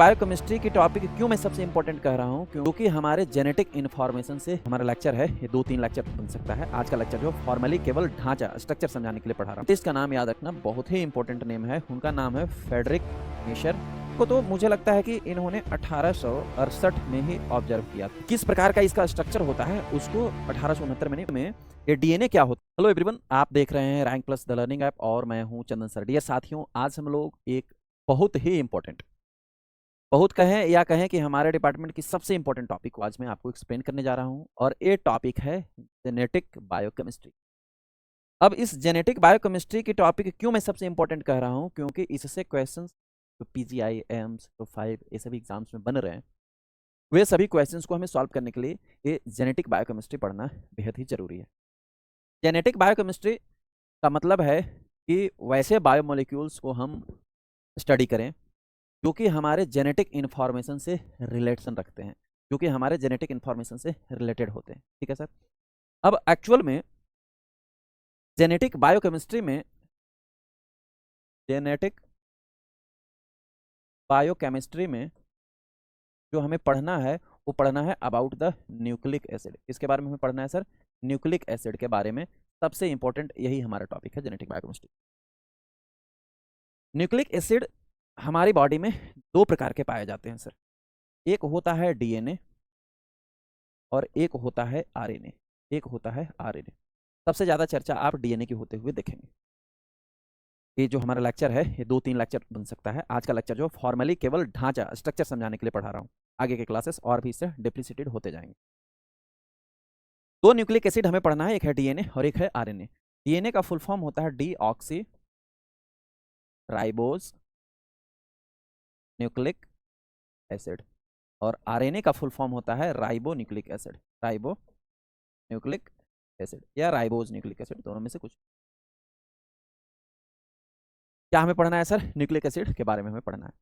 Biochemistry की topic क्यों मैं सबसे इंपॉर्टेंट कह रहा हूँ, क्योंकि हमारे जेनेटिक इन्फॉर्मेशन से हमारा लेक्चर है, ये 2-3 लेक्चर बन सकता है। आज का लेक्चर जो फॉर्मली केवल ढांचा स्ट्रक्चर समझाने के लिए पढ़ा रहा हूँ। इसका नाम याद रखना, बहुत ही इंपॉर्टेंट नेम है। उनका नाम है फ्रेडरिक मिशर को। तो मुझे लगता है कि इन्होंने 1868 में ही ऑब्जर्व किया था। किस प्रकार का इसका स्ट्रक्चर होता है उसको 1869 में ये डीएनए क्या होता है। हेलो एवरीवन, आप देख रहे हैं rank plus the learning app और मैं हूं चंदन सर। डियर साथियों, आज हम लोग एक बहुत ही इंपॉर्टेंट, बहुत कहें या कहें कि हमारे डिपार्टमेंट की सबसे इंपॉर्टेंट टॉपिक को आज मैं आपको एक्सप्लेन करने जा रहा हूं, और ये टॉपिक है जेनेटिक बायोकेमिस्ट्री। अब इस जेनेटिक बायोकेमिस्ट्री की टॉपिक क्यों मैं सबसे इंपॉर्टेंट कह रहा हूं, क्योंकि इससे क्वेश्चंस जो पीजीआई, एम्स, तो 5 ये सभी एग्जाम्स में बन रहे हैं, वे सभी क्वेश्चंस को हमें सॉल्व करने के लिए ये जेनेटिक बायोकेमिस्ट्री पढ़ना बेहद ही जरूरी है। जेनेटिक बायोकेमिस्ट्री का मतलब है कि वैसे बायोमोलिक्यूल्स को हम स्टडी करें जो कि हमारे जेनेटिक इन्फॉर्मेशन से रिलेशन रखते हैं, जो कि हमारे जेनेटिक इन्फॉर्मेशन से रिलेटेड होते हैं। ठीक है सर। अब एक्चुअल में जेनेटिक बायोकेमिस्ट्री में, जेनेटिक बायोकेमिस्ट्री में जो हमें पढ़ना है वो पढ़ना है अबाउट द न्यूक्लिक एसिड। किसके बारे में हमें पढ़ना है सर? न्यूक्लिक एसिड के बारे में। सबसे इंपॉर्टेंट यही हमारा टॉपिक है जेनेटिक बायोकेमिस्ट्री। न्यूक्लिक एसिड हमारी बॉडी में 2 प्रकार के पाए जाते हैं सर। एक होता है डीएनए और एक होता है आरएनए। सबसे ज़्यादा चर्चा आप डीएनए की होते हुए देखेंगे। ये जो हमारा लेक्चर है, ये 2-3 लेक्चर बन सकता है। आज का लेक्चर जो फॉर्मली केवल ढांचा स्ट्रक्चर समझाने के लिए पढ़ा रहा हूँ। आगे के क्लासेस और भी इससे डिप्लीसिटेड होते जाएंगे। 2 न्यूक्लिक एसिड हमें पढ़ना है, एक है डीएनए और एक है आरएनए। डीएनए का फुल फॉर्म होता है डीऑक्सी राइबोज न्यूक्लिक एसिड, और आरएनए का फुल फॉर्म होता है ribo nucleic acid. Ribo nucleic acid या राइबोज न्यूक्लिक एसिड, दोनों में से कुछ। क्या हमें पढ़ना है सर? न्यूक्लिक एसिड के बारे में हमें पढ़ना है।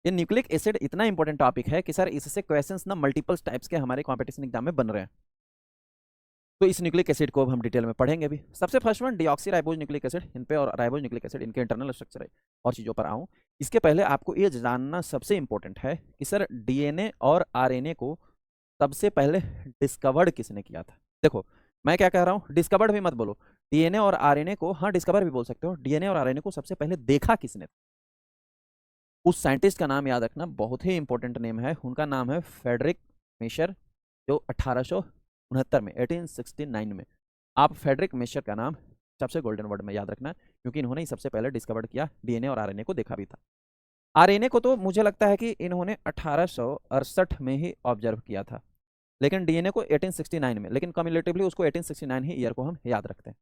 ये न्यूक्लिक एसिड इतना इंपॉर्टेंट टॉपिक है कि सर इससे क्वेश्चंस ना मल्टीपल टाइप्स के हमारे कॉम्पिटिशन एग्जाम में बन रहे हैं। तो इस न्यूक्लिक एसिड को अब हम डिटेल में पढ़ेंगे भी। सबसे first one deoxyribose nucleic acid, इन पे और राइबोज न्यूक्लिक एसिड, इनके इंटरनल स्ट्रक्चर है और चीज़ों पर आऊँ। इसके पहले आपको ये जानना सबसे इंपॉर्टेंट है कि सर डीएनए और आरएनए को सबसे पहले डिस्कवर्ड किसने किया था। देखो मैं क्या कह रहा हूँ, डिस्कवर्ड भी मत बोलो। डीएनए और आरएनए को, हाँ डिस्कवर भी बोल सकते हो। डीएनए और आरएनए को सबसे पहले देखा किसने? उस साइंटिस्ट का नाम याद रखना, बहुत ही इंपॉर्टेंट नेम है। उनका नाम है फ्रेडरिक मिशर, जो 1869 में 1869 में। आप फ्रेडरिक मिशर का नाम सबसे गोल्डन वर्ड में याद रखना, क्योंकि इन्होंने ही सबसे पहले डिस्कवर किया। डीएनए और आरएनए को देखा भी था। आरएनए को तो मुझे लगता है कि इन्होंने 1868 में ही ऑब्जर्व किया था, लेकिन डीएनए को 1869 में। लेकिन कम्युलेटिवली उसको 1869 ही ईयर को हम याद रखते हैं।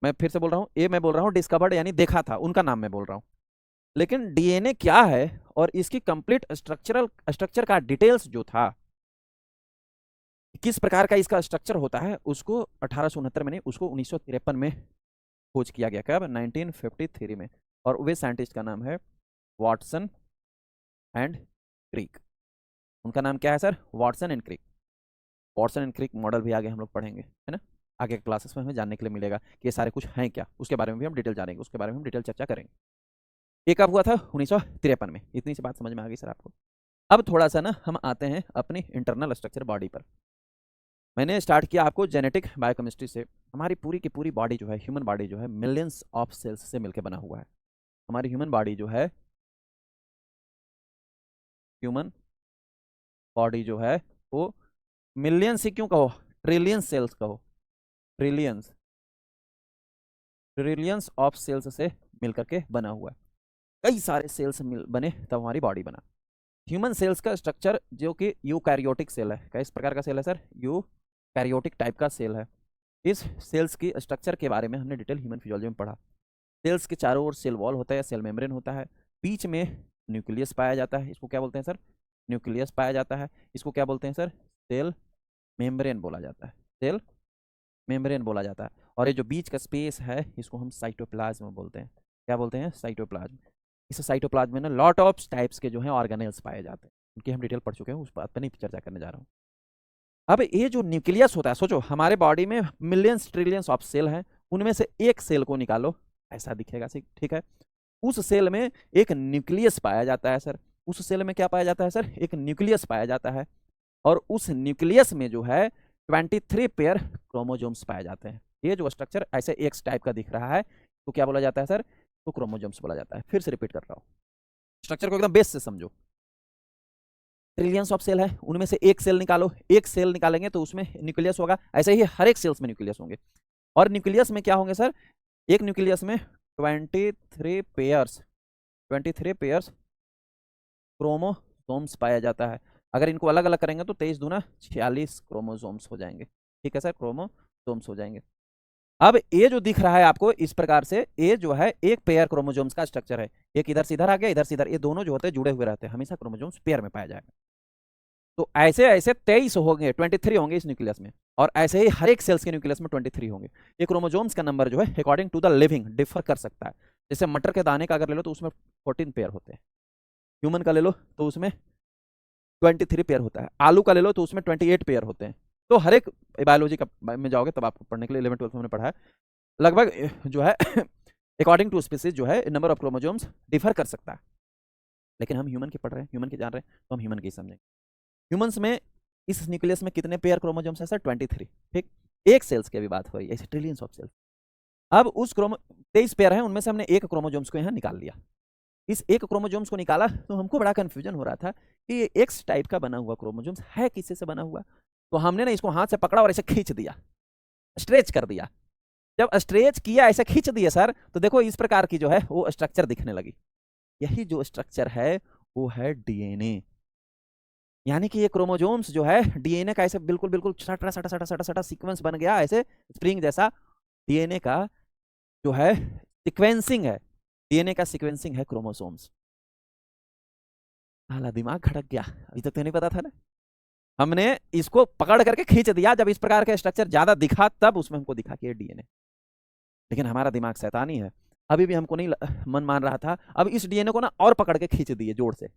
मैं फिर से बोल रहा हूँ, ये मैं बोल रहा हूँ डिस्कवर्ड यानी देखा था, उनका नाम मैं बोल रहा हूँ। लेकिन डीएनए क्या है और इसकी कंप्लीट स्ट्रक्चर का डिटेल्स जो था, किस प्रकार का इसका स्ट्रक्चर होता है, उसको 1869 में नहीं, उसको 1953 में खोज किया गया। कब? 1953 में। और वे साइंटिस्ट का नाम है वाटसन एंड क्रिक। उनका नाम क्या है sir? Watson and Crick. Watson and Crick model भी आगे हम लोग पढ़ेंगे, है ना। आगे के क्लासेस में हमें जानने के लिए मिलेगा कि ये सारे कुछ हैं क्या, उसके बारे में भी हम डिटेल जानेंगे, उसके बारे में हम डिटेल चर्चा करेंगे। ये कब हुआ था? 1953 में। इतनी सी बात समझ में आ गई सर आपको। अब थोड़ा सा ना हम आते हैं अपनी इंटरनल स्ट्रक्चर बॉडी पर। मैंने स्टार्ट किया आपको जेनेटिक बायोकेमिस्ट्री से। हमारी पूरी की पूरी बॉडी जो है, ह्यूमन बॉडी जो है, मिलियंस ऑफ सेल्स से मिलकर बना हुआ है। हमारी ह्यूमन बॉडी जो है, ह्यूमन बॉडी जो है वो मिलियंस ही क्यों कहो, ट्रिलियंस सेल्स कहो, ट्रिलियंस ऑफ सेल्स से मिलकर के बना हुआ है। कई सारे सेल्स बने तब हमारी बॉडी बना। ह्यूमन सेल्स का स्ट्रक्चर जो कि यूकैरियोटिक सेल है। किस प्रकार का सेल है सर? यूकैरियोटिक टाइप का सेल है। इस सेल्स की स्ट्रक्चर के बारे में हमने डिटेल ह्यूमन फिजियोलॉजी में पढ़ा। सेल्स के चारों ओर सेल वॉल होता है, सेल मेम्ब्रेन होता है, बीच में न्यूक्लियस पाया जाता है। इसको क्या बोलते हैं सर? न्यूक्लियस पाया जाता है। इसको क्या बोलते हैं सर? सेल मेम्ब्रेन बोला जाता है। सेल मेम्ब्रेन बोला जाता है। और ये जो बीच का स्पेस है, इसको हम साइटोप्लाज्म बोलते हैं। क्या बोलते हैं? साइटोप्लाज्म। इस साइटोप्लाज्म में ना लॉट ऑफ टाइप्स के जो हैं ऑर्गेनेल्स पाए जाते हैं। उनकी हम डिटेल पढ़ चुके हैं, उस बात पर नहीं चर्चा करने जा रहा हूँ। अब ये जो न्यूक्लियस होता है, सोचो हमारे बॉडी में मिलियंस ट्रिलियंस ऑफ सेल हैं, उनमें से एक सेल को निकालो, ऐसा दिखेगा, ठीक है। उस सेल में एक न्यूक्लियस पाया जाता है सर। उस सेल में क्या पाया जाता है सर, एक न्यूक्लियस पाया जाता है, और उस न्यूक्लियस में जो है 23 पेयर क्रोमोजोम्स पाए जाते हैं। ये जो स्ट्रक्चर ऐसे एक्स टाइप का दिख रहा है तो क्या बोला जाता है सर, तो क्रोमोजोम्स बोला जाता है। फिर से रिपीट कर रहा हूँ, स्ट्रक्चर को एकदम बेस से समझो। ट्रिलियंस ऑफ सेल है, उनमें से एक सेल निकालो, एक सेल निकालेंगे तो उसमें न्यूक्लियस होगा, ऐसे ही हर एक सेल्स में न्यूक्लियस होंगे। और न्यूक्लियस में क्या होंगे सर, एक न्यूक्लियस में 23 पेयर्स क्रोमोसोम्स पाया जाता है। अगर इनको अलग अलग करेंगे तो 23 दूना 46 क्रोमोसोम्स हो जाएंगे। ठीक है सर, क्रोमोसोम्स हो जाएंगे। अब ये जो दिख रहा है आपको इस प्रकार से, ये जो है एक पेयर क्रोमोसोम्स का स्ट्रक्चर है। एक इधर से इधर आ गया, इधर से इधर, ये दोनों जो होते हैं जुड़े हुए रहते हैं, हमेशा क्रोमोसोम्स पेयर में पाया जाएगा। तो ऐसे ऐसे 23 होंगे, 23 होंगे इस न्यूक्लियस में, और ऐसे ही हर एक सेल्स के न्यूक्लियस में 23 होंगे। ये क्रोमोसोम्स का नंबर जो है according to the living differ कर सकता है। जैसे मटर के दाने का अगर ले लो तो उसमें 14 पेयर होते हैं, ह्यूमन का ले लो तो उसमें 23 पेयर होता है, आलू का ले लो तो उसमें 28 पेयर होते हैं। तो हर एक बायोलॉजी का में जाओगे तब आपको पढ़ने के लिए 11 12 में पढ़ा है, लगभग जो है अकॉर्डिंग टू स्पीसीज जो है नंबर ऑफ क्रोमोसोम्स डिफर कर सकता है। लेकिन हम ह्यूमन की पढ़ रहे हैं, ह्यूमन की जान रहे हैं, तो हम ह्यूमन की समझेंगे। ह्यूमंस में इस न्यूक्लियस में कितने पेयर क्रोमोसोम्स है सर, 23। ठीक, एक सेल्स की अभी बात हो रही है, ऐसे ट्रिलियंस ऑफ सेल्स। अब उस 23 पेयर है, उनमें से हमने एक क्रोमोसोम्स को यहाँ निकाल लिया। इस एक क्रोमोसोम्स को निकाला तो हमको बड़ा कंफ्यूजन हो रहा था कि ये एक्स टाइप का बना हुआ क्रोमोसोम्स है किससे से बना हुआ। तो हमने ना इसको हाथ से पकड़ा और ऐसे खींच दिया, स्ट्रेच कर दिया। जब स्ट्रेच किया, ऐसे खींच दिया सर, तो देखो इस प्रकार की जो है वो स्ट्रक्चर दिखने लगी। यही जो स्ट्रक्चर है वो है डीएनए। यानी कि ये क्रोमोसोम्स जो है डीएनए का ऐसे बिल्कुल बिल्कुल सटा सटा सटा सटा सटा सीक्वेंस बन गया, ऐसे स्प्रिंग जैसा डीएनए का जो है सीक्वेंसिंग है, डीएनए का सीक्वेंसिंग है क्रोमोसोम्स। साला दिमाग खड़क गया, अभी तक तो नहीं पता था ना। हमने इसको पकड़ करके खींच दिया, जब इस प्रकार का स्ट्रक्चर ज्यादा दिखा तब उसमें हमको दिखा कि ये डीएनए। लेकिन हमारा दिमाग शैतानी है, अभी भी हमको नहीं मन मान रहा था। अब इस डीएनए को ना और पकड़ के खींच दिए जोर से।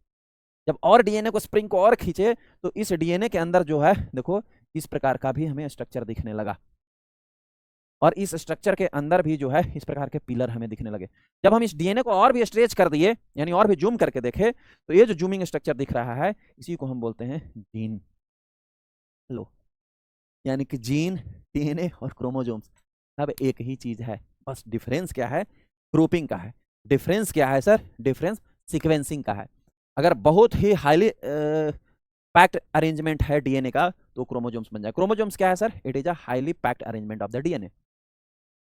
जब और डीएनए को स्प्रिंग को और खींचे तो इस डीएनए के अंदर जो है देखो इस प्रकार का भी हमें स्ट्रक्चर दिखने लगा, और इस स्ट्रक्चर के अंदर भी जो है इस प्रकार के पिलर हमें दिखने लगे। जब हम इस डीएनए को और भी स्ट्रेच कर दिए, यानी और भी जूम करके देखे, तो ये जो जूमिंग स्ट्रक्चर दिख रहा है इसी को हम बोलते हैं जीन। लो, यानी कि जीन, डीएनए और क्रोमोसोम्स सब एक ही चीज है, बस डिफरेंस क्या है, ग्रुपिंग का है। डिफरेंस क्या है सर, डिफरेंस सीक्वेंसिंग का है। अगर बहुत ही हाईली पैक्ड अरेंजमेंट है डीएनए का तो क्रोमोसोम्स बन जाए। क्रोमोसोम्स क्या है sir, it is a highly packed arrangement of the DNA.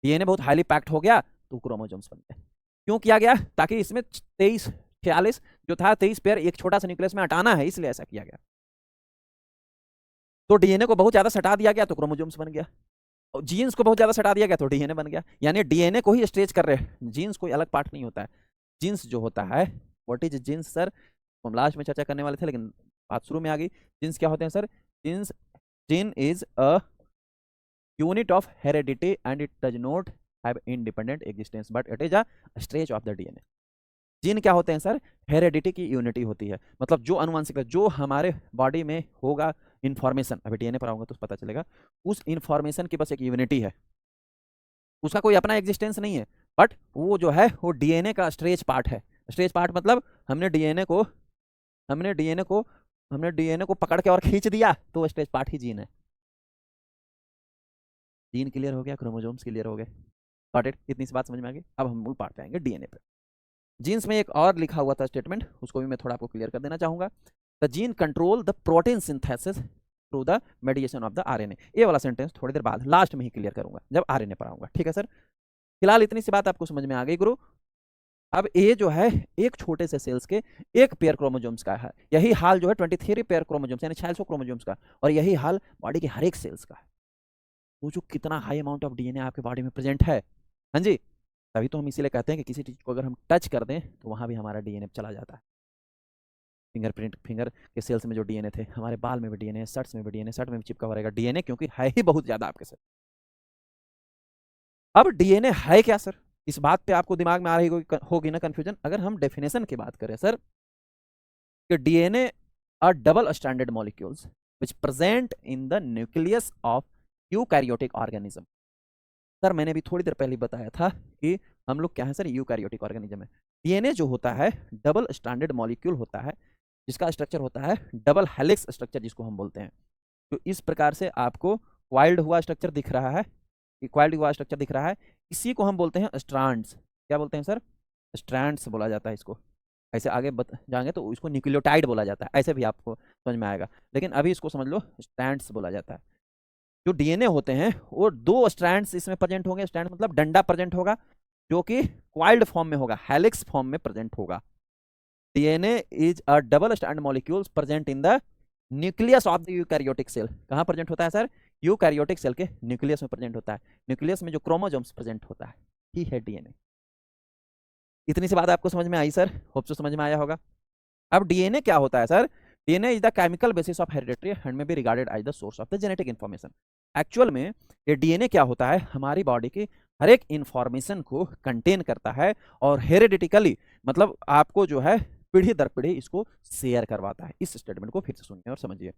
DNA बहुत हाईली पैक्ड हो गया तो क्रोमोसोम्स बन गए। क्यों किया गया, ताकि इसमें 23 46 जो था 23 पेयर एक छोटा सा न्यूक्लियस में हटाना है, इसलिए ऐसा किया गया। तो डीएनए को बहुत ज्यादा सटा दिया गया तो क्रोमोसोम्स बन गया, और जीन्स को बहुत ज्यादा सटा दिया गया तो डीएनए बन गया। यानी डीएनए को ही स्ट्रेच कर रहे हैं, जीन्स कोई अलग पार्ट नहीं होता है। जीन्स जो होता है, व्हाट इज जीन्स सर, हम लास्ट में चर्चा करने वाले थे लेकिन बात शुरू में आ गई। जीन्स क्या होते हैं सर, genes, gene is a unit of heredity and it does not have independent existence but it is a stretch of the DNA. Gene क्या होते हैं सर, हेरेडिटी की यूनिटी होती है, मतलब जो अनुवांशिक जो हमारे बॉडी में होगा इंफॉर्मेशन, अभी डीएनए पर आऊंगा तो पता चलेगा, उस इंफॉर्मेशन की बस एक यूनिटी है, उसका कोई अपना एग्जिस्टेंस नहीं है। बट वो जो है वो डीएनए का स्ट्रेच पार्ट है। स्ट्रेच पार्ट मतलब हमने डीएनए को हमने डीएनए को हमने डीएनए को पकड़ के और खींच दिया तो स्ट्रेच पार्ट ही जीन है। जीन क्लियर हो गया, क्रोमोसोम्स क्लियर हो गए, गॉट इट, इतनी सी बात समझ में आ गई। अब हम मूल पार्ट पे आएंगे, डीएनए पे। जीन्स में एक और लिखा हुआ था स्टेटमेंट, उसको भी मैं थोड़ा आपको क्लियर कर देना चाहूंगा। The gene control the protein synthesis through the मेडिएशन of the RNA. ये वाला सेंटेंस थोड़ी देर बाद लास्ट में ही क्लियर करूंगा जब आरएनए पर आऊंगा, ठीक है सर। फिलहाल इतनी सी बात आपको समझ में आ गई गुरु। अब ये जो है एक छोटे से सेल्स के एक पेयर क्रोमोसोम्स का है, यही हाल जो है 23 पेयर क्रोमोसोम्स यानी 46 क्रोमोसोम्स का, और यही हाल बॉडी के हर एक सेल्स का है। तो जो कितना हाई अमाउंट ऑफ डीएनए आपके बॉडी में प्रेजेंट है, हाँ जी, तभी तो हम इसीलिए कहते हैं कि किसी चीज को अगर हम टच कर दें तो वहां भी हमारा डीएनए चला जाता है। फिंगरप्रिंट, फिंगर के सेल्स में जो डीएनए थे, हमारे बाल में भी डीएनए, शर्ट्स में भी डीएनए, शर्ट में भी चिपका हुआ रहेगा डीएनए, क्योंकि है ही बहुत ज्यादा आपके साथ। अब डीएनए है क्या सर, इस बात पे आपको दिमाग में आ रही होगी ना कंफ्यूजन। अगर हम डेफिनेशन की बात करें सर, कि DNA are double standard molecules which present in the nucleus of eukaryotic organism. Sir मैंने भी थोड़ी देर पहले बताया था कि हम लोग क्या है सर, यूकैरियोटिक ऑर्गेनिज्म है। डीएनए जो होता है डबल स्टैंडर्ड मॉलिक्यूल होता है, जिसका स्ट्रक्चर होता है डबल हेलिक्स स्ट्रक्चर जिसको हम बोलते हैं। तो इस प्रकार से आपको क्वाइल्ड हुआ स्ट्रक्चर दिख रहा है, क्वाइल्ड हुआ स्ट्रक्चर दिख रहा है, इसी को हम बोलते हैं स्ट्रैंड्स। क्या बोलते हैं सर? स्ट्रैंड्स बोला जाता है इसको। ऐसे आगे जाएंगे तो इसको न्यूक्लियोटाइड बोला जाता है, ऐसे भी आपको समझ में आएगा, लेकिन अभी इसको समझ लो स्ट्रैंड्स बोला जाता है। जो डीएनए होते हैं वो दो स्ट्रैंड्स इसमें प्रेजेंट होंगे, स्ट्रैंड मतलब डंडा प्रेजेंट होगा जो कि क्वाइल्ड फॉर्म में होगा, हेलिक्स फॉर्म में प्रेजेंट होगा। DNA is a double strand molecules present in the nucleus of the eukaryotic cell. कहाँ प्रेजेंट होता है सर? यूकैरियोटिक सेल के न्यूक्लियस में प्रेजेंट होता है। न्यूक्लियस में जो क्रोमोसोम्स प्रेजेंट होता है ही है डीएनए। इतनी सी बात आपको समझ में आई सर? होप सो समझ में आया होगा। अब डीएनए क्या होता है sir? DNA is the chemical basis of hereditary and may be regarded as the source of the genetic information. Actual में ये डीएनए क्या होता है? हमारी बॉडी की हर एक इंफॉर्मेशन को कंटेन करता है और हेरिडिटिकली मतलब आपको जो है पीढ़ी दर पीढ़ी इसको शेयर करवाता है। इस स्टेटमेंट को फिर से सुनिए और समझिए।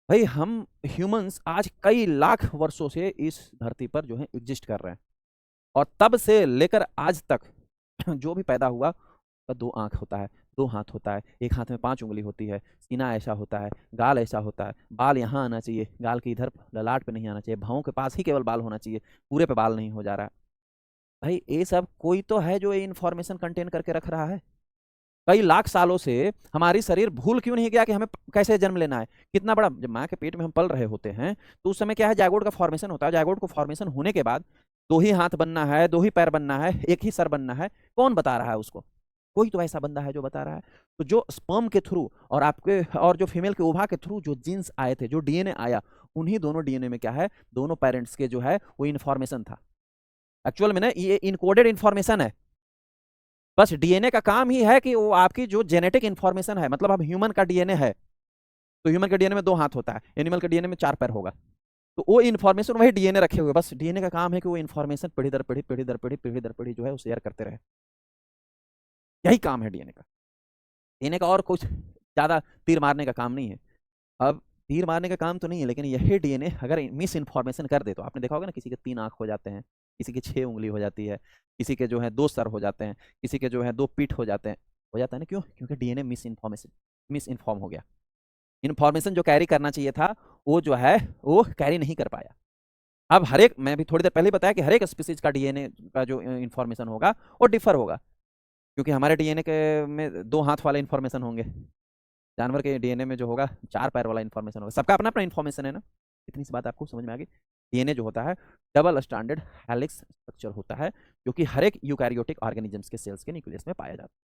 भाई हम ह्यूमंस आज कई लाख वर्षों से इस धरती पर जो है एग्जिस्ट कर रहे हैं, और तब से लेकर आज तक जो भी पैदा हुआ का दो आंख होता है, दो हाथ होता है, एक हाथ में 5 उंगली होती है, सीना ऐसा होता है, गाल ऐसा होता है, बाल यहाँ आना चाहिए, गाल के इधर ललाट पे नहीं आना चाहिए, भौं के पास ही केवल बाल होना चाहिए, पूरे पे बाल नहीं हो जा रहा है। भाई ये सब कोई तो है जो ये इन्फॉर्मेशन कंटेन करके रख रहा है। कई लाख सालों से हमारी शरीर भूल क्यों नहीं गया कि हमें कैसे जन्म लेना है? कितना बड़ा, जब माँ के पेट में हम पल रहे होते हैं तो उस समय क्या है, जायगोट का फॉर्मेशन होता है। जायगोट को फॉर्मेशन होने के बाद 2 ही हाथ बनना है, 2 ही पैर बनना है, एक ही सर बनना है। कौन बता रहा है उसको? कोई तो ऐसा बंदा है जो बता रहा है। तो जो स्पर्म के थ्रू और आपके और जो फीमेल के ओवा के थ्रू जो जीन्स आए थे, जो डीएनए आया, उन्हीं दोनों डीएनए में क्या है, दोनों पेरेंट्स के जो है वो इन्फॉर्मेशन था। एक्चुअल में ना ये इनकोडेड इन्फॉर्मेशन है। बस डीएनए का काम ही है कि वो आपकी जो जेनेटिक इन्फॉर्मेशन है, मतलब अब ह्यूमन का डीएनए है तो ह्यूमन के डीएनए में 2 हाथ होता है, एनिमल के डीएनए में 4 पैर होगा। तो वो इन्फॉर्मेशन वही डीएनए रखे हुए, बस डीएनए का काम है कि वो इन्फॉर्मेशन पीढ़ी दर पीढ़ी पीढ़ी दर पीढ़ी पीढ़ी दर पीढ़ी जो है वो शेयर करते रहे। यही काम है डीएनए का। डीएनए का और कुछ ज़्यादा तीर मारने का काम नहीं है। अब तीर मारने का काम तो नहीं है, लेकिन यही डीएनए अगर मिस इन्फॉर्मेशन कर दे तो आपने देखा होगा ना, किसी के 3 आंख हो जाते हैं, किसी की 6 उंगली हो जाती है, किसी के जो है 2 सर हो जाते हैं, किसी के जो है 2 पीठ हो जाते हैं। हो जाता है ना, क्यों? क्योंकि डीएनए मिस इन्फॉर्म हो गया। इन्फॉर्मेशन जो कैरी करना चाहिए था वो जो है वो कैरी नहीं कर पाया। अब हर एक, मैं भी थोड़ी देर पहले बताया कि हर एक स्पीसीज का डीएनए का जो इन्फॉर्मेशन होगा वो डिफर होगा, क्योंकि हमारे डीएनए के में 2 हाथ वाले इन्फॉर्मेशन होंगे, जानवर के डीएनए में जो होगा 4 पैर वाला इन्फॉर्मेशन होगा। सबका अपना अपना इन्फॉर्मेशन है ना। इतनी सी बात आपको समझ में आ गई। डीएनए जो होता है डबल स्टैंडर्ड हेलिक्स स्ट्रक्चर होता है, जो कि हर एक यूकैरियोटिक ऑर्गेनिजम्स के सेल्स के न्यूक्लियस में पाया जाता है,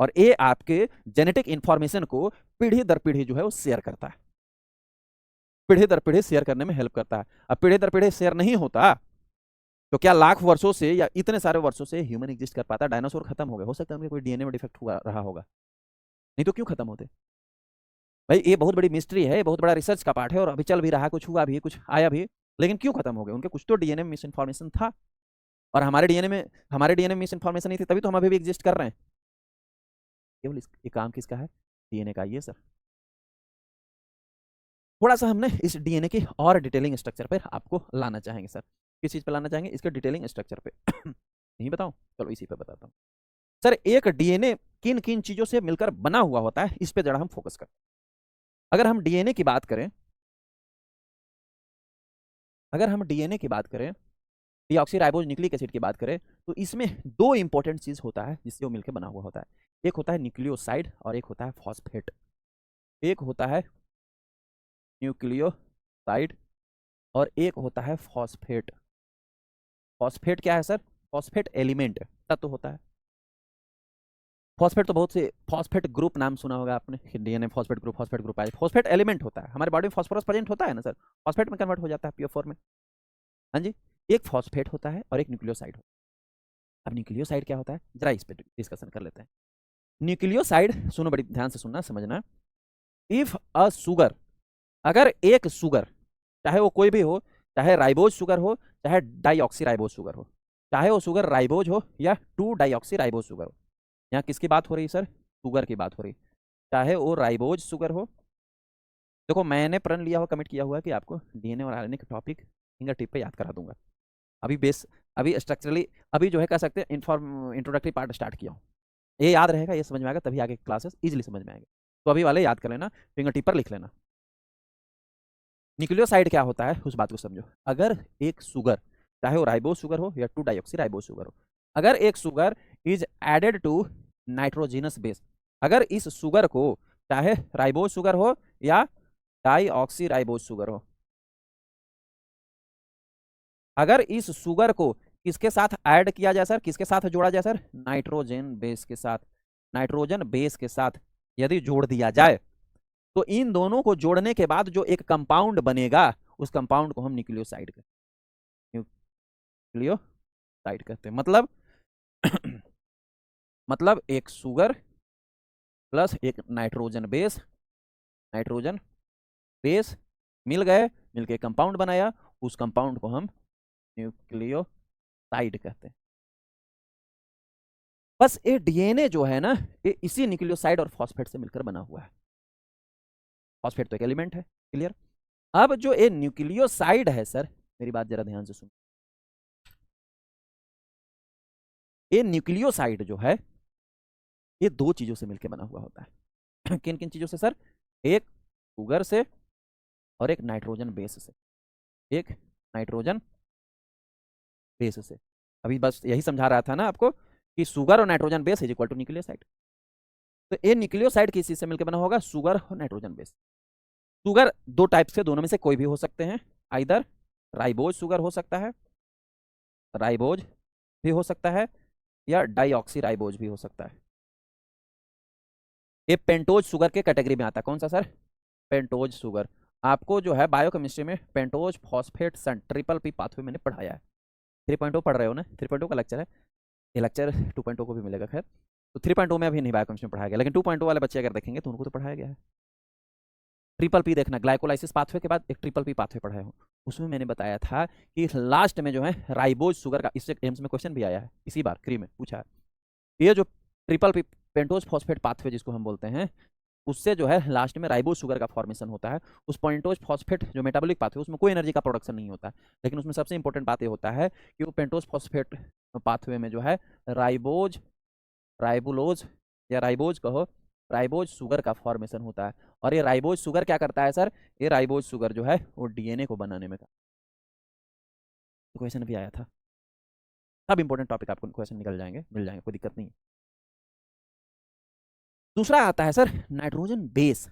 और ये आपके जेनेटिक इन्फॉर्मेशन को पीढ़ी दर पीढ़ी जो है वो शेयर करता है, पीढ़ी दर पीढ़ी शेयर करने में हेल्प करता है। अब पीढ़ी दर पीढ़ी शेयर नहीं होता तो क्या लाख वर्षों से या इतने सारे वर्षों से ह्यूमन एग्जिस्ट कर पाता? डायनासोर खत्म हो गए, हो सकता है उनके कोई डीएनए में डिफेक्ट हुआ रहा होगा, नहीं तो क्यों खत्म होते? भाई ये बहुत बड़ी मिस्ट्री है, बहुत बड़ा रिसर्च का पार्ट है, और अभी चल भी रहा, कुछ हुआ भी, कुछ आया भी, लेकिन क्यों खत्म हो गए? उनके कुछ तो डीएनए में मिस इन्फॉर्मेशन था, और हमारे डीएनए में मिस इन्फॉर्मेशन नहीं थी, तभी तो हम अभी भी एग्जिस्ट कर रहे हैं। केवल ये काम किसका है? डीएनए का। ये सर थोड़ा सा हमने इस डीएनए की और डिटेलिंग स्ट्रक्चर पर आपको लाना चाहेंगे सर। किस चीज़ पर लाना चाहेंगे? इसके डिटेलिंग स्ट्रक्चर पे। नहीं बताऊं? चलो इसी पे बताता हूँ सर। एक डीएनए किन किन चीजों से मिलकर बना हुआ होता है, इस पे जरा हम फोकस करें। अगर हम डीएनए की बात करें, डीऑक्सीराइबोज न्यूक्लिक एसिड की बात करें, तो इसमें 2 इंपॉर्टेंट चीज होता है जिससे वो मिलकर बना हुआ होता है। एक होता है न्यूक्लियोसाइड और एक होता है फॉस्फेट। एक होता है न्यूक्लियोसाइड और एक होता है फॉस्फेट। फॉस्फेट क्या है सर? फॉस्फेट एलिमेंट तत्व होता है। फॉस्फेट तो बहुत से फॉस्फेट ग्रुप नाम सुना होगा आपने, डीएनए फॉस्फेट ग्रुप आए। फॉस्फेट एलिमेंट होता है, हमारे बॉडी में फॉस्फोरस प्रेजेंट होता है ना सर, फॉस्फेट में कन्वर्ट हो जाता है पीओ 4 में। हाँ जी, एक फॉस्फेट होता है और एक न्यूक्लियोसाइड होता है। अब न्यूक्लियोसाइड क्या होता है, जरा इस पर डिस्कशन कर लेते हैं। न्यूक्लियोसाइड, सुनो बड़ी ध्यान से सुनना, समझना। इफ अ शुगर, अगर एक शुगर, चाहे वो कोई भी हो, चाहे राइबोज शुगर हो, चाहे डाईऑक्सी राइबोज शुगर हो, चाहे वो शुगर राइबोज हो या 2 डाईऑक्सी राइबोज शुगर हो, यहाँ किसकी बात हो रही है सर? शुगर की बात हो रही। चाहे वो राइबोज शुगर हो, देखो मैंने प्रण लिया हुआ, कमिट किया हुआ है कि आपको डीएनए और आरएनए के टॉपिक फिंगर टिप पे याद करा दूंगा। अभी स्ट्रक्चरली अभी जो है कह सकते हैं इंट्रोडक्टरी पार्ट स्टार्ट किया हूँ। ये याद रहेगा, ये समझ में आएगा, तभी आगे क्लासेस इजीली समझ में आएंगे। तो अभी वाले याद कर लेना, फिंगर टिप पर लिख लेना। न्यूक्लियोसाइड क्या होता है उस बात को समझो। अगर एक शुगर, चाहे वो राइबोज शुगर हो या 2 डाइऑक्सी राइबोज शुगर हो, अगर एक sugar is added to nitrogenous base, अगर इस शुगर को, चाहे राइबोज शुगर हो या डाइऑक्सी राइबोज शुगर हो, अगर इस शुगर को किसके साथ ऐड किया जाए सर, किसके साथ जोड़ा जाए सर, नाइट्रोजन बेस के साथ, नाइट्रोजन बेस के साथ यदि जोड़ दिया जाए, तो इन दोनों को जोड़ने के बाद जो एक कंपाउंड बनेगा, उस कंपाउंड को हम न्यूक्लियोसाइड कहते हैं। न्यूक्लियोसाइड कहते हैं। मतलब एक शुगर प्लस एक नाइट्रोजन बेस, नाइट्रोजन बेस मिल गए, मिलके कंपाउंड बनाया, उस कंपाउंड को हम न्यूक्लियोसाइड कहते हैं। बस ये डीएनए जो है ना, ये इसी न्यूक्लियोसाइड और फॉस्फेट से मिलकर बना हुआ है। फॉस्फेट तो एक एलिमेंट है, क्लियर। अब जो ये न्यूक्लियोसाइड है सर, मेरी बात जरा ध्यान से सुनो, ये न्यूक्लियोसाइड जो है ये 2 चीजों से मिलकर बना हुआ होता है। किन किन चीजों से सर, एक शुगर से और एक नाइट्रोजन बेस से, एक नाइट्रोजन बेस से। अभी बस यही समझा रहा था ना आपको कि शुगर और nitrogen base is equal to nucleoside. तो ये न्यूक्लियोसाइड किस चीज से मिलकर बना होगा, शुगर और नाइट्रोजन बेस। शुगर 2 टाइप से, दोनों में से कोई भी हो सकते हैं, आइदर राइबोज शुगर हो सकता है, राइबोज भी हो सकता है, या डाइऑक्सी राइबोज भी हो सकता है। ये पेंटोज शुगर के कैटेगरी में आता है। कौन सा सर, पेंटोज शुगर। आपको जो है बायोकेमिस्ट्री में पेंटोज फॉस्फेट सन ट्रिपल पी पाथवे मैंने पढ़ाया है। 3.0 पढ़ रहे हो ना, 3.0 का लेक्चर है ये, लेक्चर 2.0 को भी मिलेगा। खैर, तो 3.0 में अभी नहीं बायोकेमिस्ट्री में पढ़ाया गया, लेकिन 2.0 वाले बच्चे अगर देखेंगे तो उनको तो पढ़ाया गया है। ट्रिपल पी देखना, ग्लाइकोलाइसिस पाथवे के बाद एक ट्रिपल पी पाथवे पढ़ाया हूँ, उसमें मैंने बताया था कि लास्ट में जो है राइबोज शुगर का, इससे एम्स में क्वेश्चन भी आया है, इसी बार क्री में पूछा है। ये जो triple P pentose phosphate pathway जिसको हम बोलते हैं, उससे जो है लास्ट में राइबोज शुगर का फॉर्मेशन होता है। उस पेंटोज फॉस्फेट जो मेटाबॉलिक पाथवे, उसमें कोई एनर्जी का प्रोडक्शन नहीं होता है, लेकिन उसमें सबसे इंपॉर्टेंट बात ये होता है कि वो पेंटोज फॉस्फेट पाथवे में जो है राइबोज, राइबुलोज या राइबोज कहो, राइबोज शुगर का फॉर्मेशन होता है। और ये राइबोज शुगर क्या करता है सर, ये राइबोज शुगर जो है वो डीएनए को बनाने में, क्वेश्चन भी आया था। सब इंपॉर्टेंट टॉपिक आपको क्वेश्चन निकल जाएंगे, मिल जाएंगे, कोई दिक्कत नहीं है। दूसरा आता है sir nitrogen base.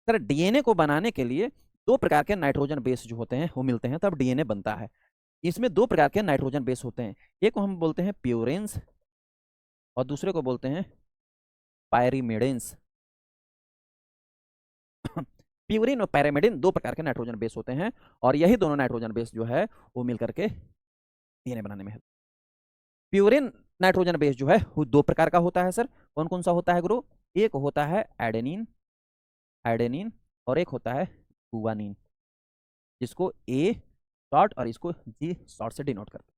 Sir DNA को बनाने के लिए 2 प्रकार के नाइट्रोजन बेस जो होते हैं वो मिलते हैं, तब डीएनए बनता है। इसमें 2 प्रकार के नाइट्रोजन बेस होते हैं, एक को हम बोलते हैं प्यूरेंस और दूसरे को बोलते हैं पायरीमिडेंस। प्यूरिन और पैरामिडिन 2 प्रकार के नाइट्रोजन बेस होते हैं, और यही दोनों नाइट्रोजन बेस जो है वो मिलकर के डीएनए बनाने में है। प्यूरिन नाइट्रोजन बेस जो है वो 2 प्रकार का होता है सर। कौन कौन सा होता है गुरु, एक होता है एडेनिन, एडेनिन, और एक होता है गुआनिन, जिसको ए शॉर्ट और इसको जी शॉर्ट से डिनोट करते हैं।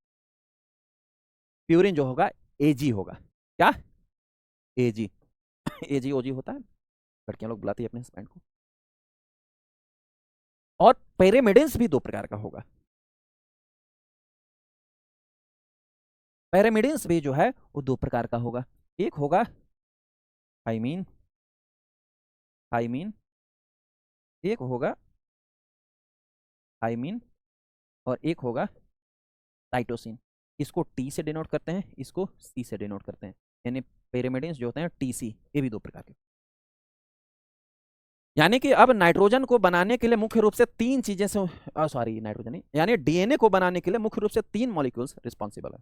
प्यूरिन जो होगा एजी होगा, क्या एजी, एजी ओजी होता है, लड़कियां लोग बुलाती है अपने हस्बैंड को। और पैरामिडिन्स भी 2 प्रकार का होगा, पैरामिडिन्स भी जो है वो 2 प्रकार का होगा, एक होगा थाइमीन, थाइमीन, एक होगा थाइमीन, और एक होगा साइटोसिन। इसको टी से डिनोट करते हैं, इसको सी से डिनोट करते हैं, यानी पैरामिडिन्स जो होते हैं टीसी, ये भी 2 प्रकार के। यानी कि अब नाइट्रोजन को बनाने के लिए मुख्य रूप से 3 चीजें से, सॉरी नाइट्रोजन नहीं, यानी डीएनए को बनाने के लिए मुख्य रूप से 3 मॉलिक्यूल्स रिस्पॉन्सिबल है।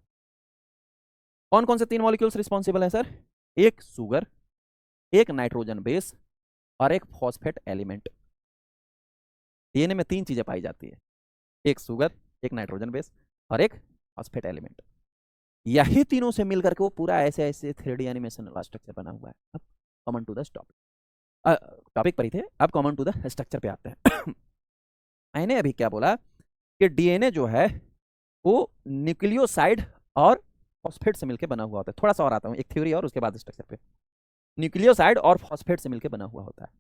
कौन कौन से 3 मॉलिक्यूल्स रिस्पॉन्सिबल है सर, एक शुगर, एक नाइट्रोजन बेस, और एक फॉस्फेट एलिमेंट। डीएनए में 3 चीजें पाई जाती है, एक शुगर, एक नाइट्रोजन बेस, और एक फॉस्फेट एलिमेंट। यही तीनों से मिलकर के वो पूरा ऐसे ऐसे 3D एनिमेशन वाला स्ट्रक्चर बना हुआ है। अब common to the topic, topic पर ही थे, अब कॉमन टू द स्ट्रक्चर पे आते हैं। मैंने अभी क्या बोला कि डीएनए जो है वो न्यूक्लियोसाइड और फॉस्फेट से मिलकर बना हुआ होता है। थोड़ा सा और आता हूँ, एक थ्योरी और उसके बाद स्ट्रक्चर पे। न्यूक्लियोसाइड और फॉस्फेट से मिलकर बना हुआ होता है।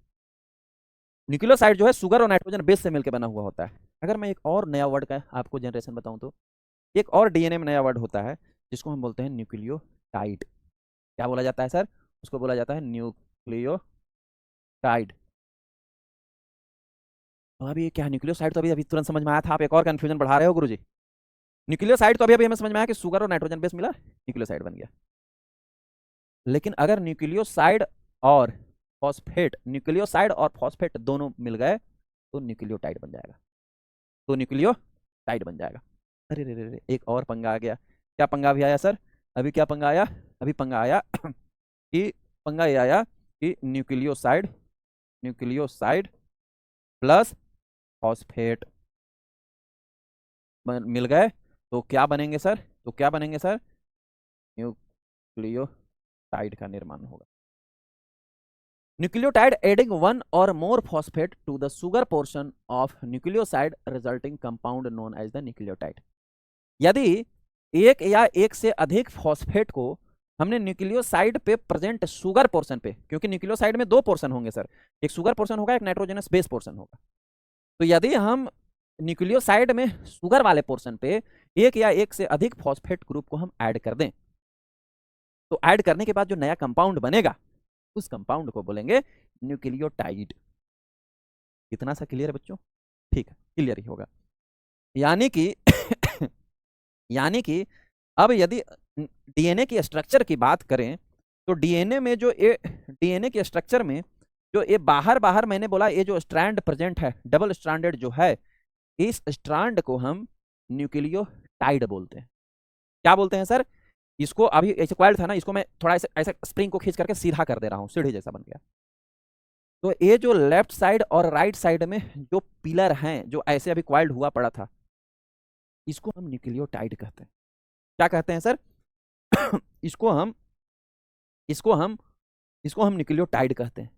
न्यूक्लियोसाइड जो है शुगर और नाइट्रोजन बेस से मिलकर बना हुआ होता है। अगर मैं एक और नया वर्ड का आपको जनरेशन बताऊं तो एक और डीएनए में नया वर्ड होता है जिसको हम बोलते हैं न्यूक्लियोटाइड। क्या बोला जाता है सर, उसको बोला जाता है न्यूक्लियोटाइड। टाइड। तो अभी ये क्या न्यूक्लियोसाइड, तो अभी अभी तुरंत समझ में आया था, आप एक और कंफ्यूजन बढ़ा रहे हो गुरुजी। न्यूक्लियोसाइड तो अभी अभी हमें समझ में आया कि शुगर और नाइट्रोजन बेस मिला, न्यूक्लियोसाइड बन गया। लेकिन अगर न्यूक्लियोसाइड और फॉस्फेट, न्यूक्लियोसाइड और फॉस्फेट दोनों मिल गए तो न्यूक्लियोटाइड बन जाएगा, तो न्यूक्लियोटाइड बन जाएगा। अरे रे रे रे, एक और पंगा आ गया। क्या पंगा भी आया सर? अभी क्या पंगा आया? अभी पंगा आया कि पंगा ये आया कि न्यूक्लियोसाइड, न्यूक्लियोसाइड प्लस फॉस्फेट मिल गए तो क्या बनेंगे सर? तो क्या बनेंगे सर? न्यूक्लियोटाइड का निर्माण होगा। Nucleotide adding one or more phosphate to the sugar portion of nucleoside resulting compound known as the nucleotide. यदि एक या एक से अधिक फॉस्फेट को हमने न्यूक्लियोसाइड पे प्रेजेंट शुगर पोर्शन पे, क्योंकि न्यूक्लियोसाइड में दो पोर्शन होंगे सर, एक शुगर पोर्शन होगा, एक नाइट्रोजनस बेस पोर्शन होगा। तो यदि हम न्यूक्लियोसाइड में शुगर वाले पोर्शन पे एक या एक से अधिक फॉस्फेट ग्रुप को हम ऐड कर दें, तो ऐड करने के बाद जो नया कंपाउंड बनेगा उस कंपाउंड को बोलेंगे न्यूक्लियोटाइड। इतना सा क्लियर है बच्चों? ठीक है, क्लियर ही होगा। यानी कि यानी कि अब यदि डीएनए की स्ट्रक्चर की बात करें तो डीएनए में जो डीएनए के स्ट्रक्चर में जो ये बाहर बाहर मैंने बोला ये जो स्ट्रैंड प्रेजेंट है, डबल स्ट्रैंडेड जो है, इस स्ट्रैंड को हम न्यूक्लियोटाइड बोलते हैं। क्या बोलते हैं सर? इसको अभी ऐसे कॉइल्ड था ना, इसको मैं थोड़ा ऐसे ऐसे स्प्रिंग को खींच करके सीधा कर दे रहा हूं, सीढ़ी जैसा बन गया। तो ये जो लेफ्ट साइड और राइट साइड में जो पिलर हैं जो ऐसे अभी कॉइल्ड हुआ पड़ा था, इसको हम न्यूक्लियोटाइड कहते हैं। क्या कहते हैं सर? इसको हम इसको हम इसको हम न्यूक्लियोटाइड कहते हैं।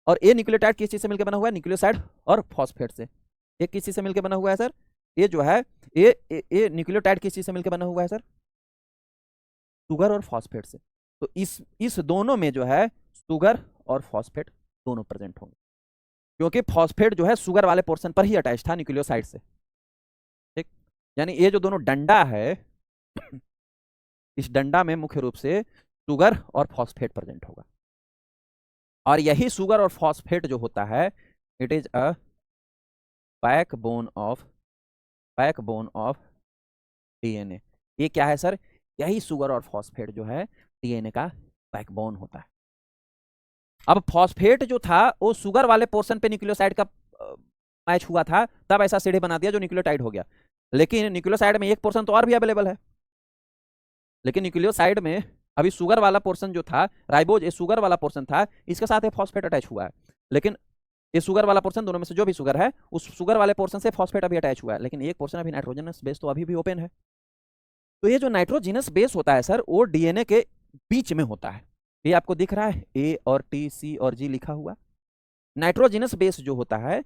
और ये न्यूक्लियोटाइड किस चीज से मिलकर बना हुआ है? न्यूक्लियोसाइड और फॉस्फेट से। ये किस चीज से मिलकर बना हुआ है सर? ये जो है ये न्यूक्लियोटाइड किस चीज से मिलकर बना हुआ है सर? शुगर और फॉस्फेट से। तो इस दोनों में जो है शुगर और फॉस्फेट दोनों प्रेजेंट होंगे, क्योंकि फॉस्फेट जो है शुगर वाले पोर्शन पर ही अटैच था न्यूक्लियोसाइड से। ठीक, यानी ये जो दोनों डंडा है, इस डंडा में मुख्य रूप से शुगर और फॉस्फेट प्रेजेंट होगा। और यही शुगर और फॉस्फेट जो होता है, it is a backbone of DNA. ये क्या है सर? यही शुगर और फॉस्फेट जो है डीएनए का बैकबोन होता है। अब फॉस्फेट जो था वो शुगर वाले पोर्शन पे न्यूक्लियोसाइड का मैच हुआ था, तब ऐसा सीढ़ी बना दिया जो न्यूक्लियोटाइड हो गया। लेकिन न्यूक्लियोसाइड में एक पोर्शन तो और भी अवेलेबल है, लेकिन न्यूक्लियोसाइड में अभी शुगर वाला पोर्शन जो था, राइबोज ये शुगर वाला पोर्शन था, इसके साथ फॉस्फेट अटैच हुआ है। लेकिन ये शुगर वाला पोर्शन, दोनों में से जो भी शुगर है, उस शुगर वाले पोर्शन से फॉस्फेट अभी अटैच हुआ है, लेकिन एक पोर्शन अभी नाइट्रोजनस बेस तो अभी भी ओपन है। तो ये जो नाइट्रोजनस बेस होता है सर, वो डीएनए के बीच में होता है। ये आपको दिख रहा है ए और टी, सी और जी लिखा हुआ। नाइट्रोजनस बेस जो होता है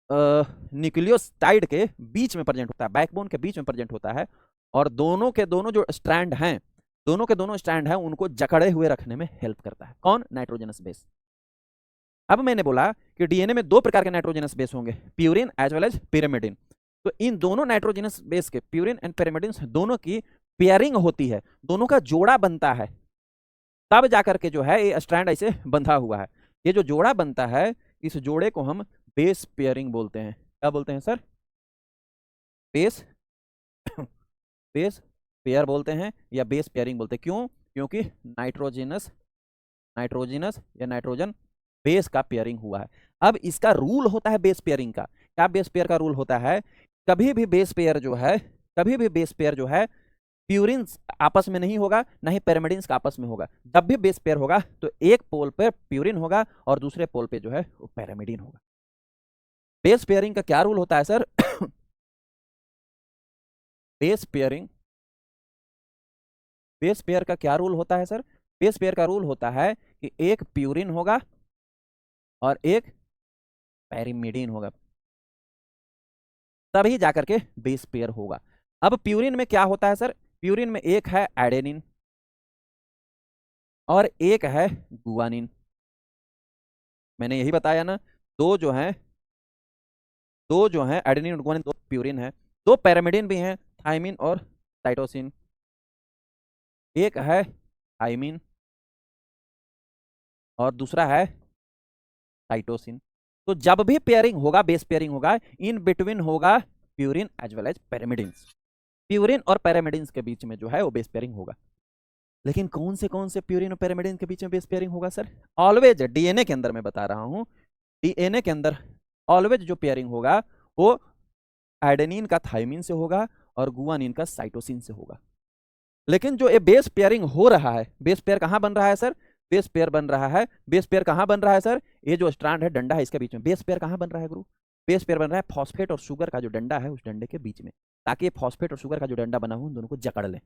न्यूक्लियोटाइड के बीच में प्रेजेंट होता है, बैकबोन के बीच में प्रेजेंट होता है। और दोनों के दोनों जो स्ट्रैंड हैं, दोनों के दोनों स्ट्रैंड हैं, उनको जकड़े हुए रखने में हेल्प करता है। कौन? Nitrogenous base. अब मैंने बोला कि डीएनए में दो प्रकार के नाइट्रोजनस बेस होंगे, purine as well as pyrimidine. तो इन दोनों नाइट्रोजनस बेस के, प्यूरिन एंड पिरिमिडिन, दोनों की पेयरिंग होती है, दोनों का जोड़ा बनता है, तब जाकर के जो है ये स्ट्रैंड ऐसे बंधा हुआ है। ये जो जोड़ा बनता है, इस जोड़े को हम बेस पेयरिंग बोलते हैं। क्या बोलते हैं सर? बेस बेस पेयर बोलते हैं या बेस पेयरिंग बोलते हैं। क्यों? क्योंकि नाइट्रोजनस या नाइट्रोजन बेस का पेयरिंग हुआ है। अब इसका रूल होता है बेस पेयरिंग का। क्या बेस पेयर का रूल होता है? कभी भी बेस पेयर जो है प्यूरिन आपस में नहीं होगा, ना ही पैरामिडिन्स का आपस में होगा। जब भी बेस पेयर होगा तो एक पोल पे प्यूरिन होगा और दूसरे पोल पे जो है वो पैरामिडिन होगा। बेस पेयरिंग का क्या रूल होता है सर? बेस पेयर का क्या रूल होता है सर? बेस पेयर का रूल होता है कि एक प्यूरिन होगा और एक पैरामिडिन होगा, तभी जाकर के बेस पेयर होगा। अब प्यूरिन में क्या होता है सर? प्यूरिन में एक है एडेनिन और एक है गुआनिन। मैंने यही बताया ना, दो जो हैं एडेनिन और गुआनिन, दो प्यूरिन है। दो पैरामिडिन भी हैं, थाइमिन और साइटोसिन। एक है थाइमिन और दूसरा है साइटोसिन। तो जब भी पेयरिंग होगा, बेस पेयरिंग होगा, इन बिटवीन होगा purine as well as pyrimidines. Purine और पैरामिडिन्स के बीच में जो है वो बेस पेयरिंग होगा। लेकिन कौन से प्यूरिन और पैरामिडिन के बीच में बेस पेयरिंग होगा सर? ऑलवेज डीएनए के अंदर मैं बता रहा हूं, डीएनए के अंदर ऑलवेज जो पेयरिंग होगा वो एडेनिन का थाइमिन से होगा और गुआनिन का साइटोसिन से होगा। लेकिन जो ये बेस पेयरिंग हो रहा है, बेस पेयर कहां बन रहा है सर? बेस पेयर बन रहा है, बेस पेयर कहां बन रहा है सर? ये जो स्ट्रैंड है, डंडा है, इसके बीच में बेस पेयर कहां बन रहा है गुरु? बेस पेयर बन रहा है फॉस्फेट और शुगर का जो डंडा है उस डंडे के बीच में, ताकि ये फॉस्फेट और शुगर का जो डंडा बना हुआ उन दोनों को जकड़ ले।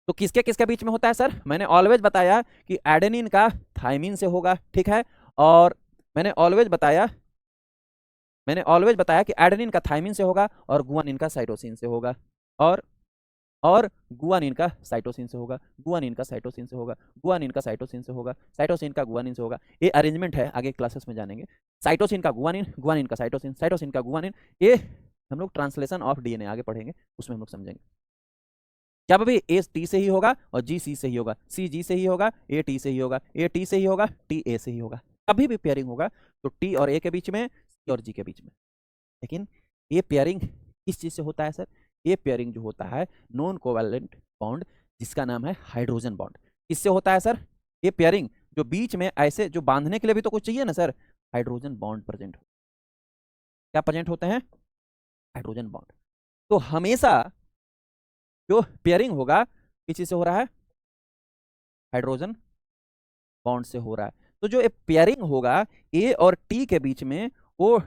तो किसके किसके बीच में होता है सर? मैंने ऑलवेज बताया कि एडेनिन का थाइमिन से होगा, ठीक है। और मैंने ऑलवेज बताया कि एडेनिन का थाइमिन से होगा और गुआनिन का साइटोसिन से होगा, और गुआनिन का साइटोसिन से होगा, गुआनिन का साइटोसिन से होगा, गुआनिन का साइटोसिन से होगा, साइटोसिन का गुआनिन से होगा। ये अरेंजमेंट है, आगे क्लासेस में जानेंगे। साइटोसिन का गुआनिन, गुआनिन का साइटोसिन, साइटोसिन का गुआनिन, ये हम लोग ट्रांसलेशन ऑफ डीएनए आगे पढ़ेंगे, उसमें हम लोग समझेंगे। जब भी ए टी से ही होगा और जी सी से ही होगा, सी जी से ही होगा, ए टी से ही होगा, ए टी से ही होगा, टी ए से ही होगा, कभी भी पेयरिंग होगा तो टी और ए के बीच में, सी और जी के बीच में। लेकिन ये पेयरिंग किस चीज से होता है सर? ये पेयरिंग जो होता है नॉन कोवैलेंट बॉन्ड, जिसका नाम है हाइड्रोजन बॉन्ड, किससे होता है सर? ये पेयरिंग जो बीच में ऐसे जो बांधने के लिए भी तो कुछ चाहिए ना सर, हाइड्रोजन बॉन्ड प्रेजेंट। क्या प्रेजेंट होते हैं? Hydrogen bond. तो हमेशा जो पेयरिंग होगा किस चीज से हो रहा है? हाइड्रोजन बॉन्ड से हो रहा है। तो जो पेयरिंग होगा ए और टी के बीच में, वो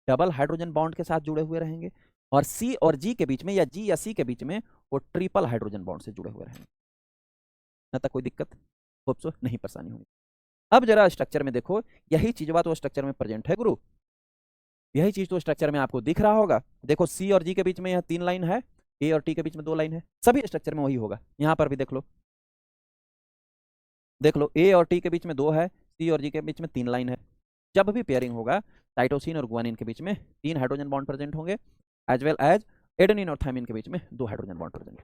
डबल हाइड्रोजन बॉन्ड के साथ जुड़े हुए रहेंगे, और सी और जी के बीच में, या जी या सी के बीच में, वो ट्रिपल हाइड्रोजन बॉन्ड से जुड़े हुए रहेंगे। ना तक कोई दिक्कत, होप सो नहीं परेशानी होगी। अब जरा स्ट्रक्चर में देखो, यही चीज बात वो स्ट्रक्चर में प्रेजेंट है गुरु, यही चीज तो स्ट्रक्चर में आपको दिख रहा होगा। देखो सी और जी के बीच में यह 3 लाइन है, ए और टी के बीच में 2 लाइन है, सभी स्ट्रक्चर में वही होगा। यहां पर भी देख लो, ए और टी के बीच में 2 है, सी और जी के बीच में 3 लाइन है। जब भी पेयरिंग होगा साइटोसिन और गुआनिन के बीच में 3 हाइड्रोजन बॉन्ड प्रेजेंट होंगे, एज वेल एज एडेनिन और थाइमिन के बीच में 2 हाइड्रोजन बॉन्ड प्रेजेंट।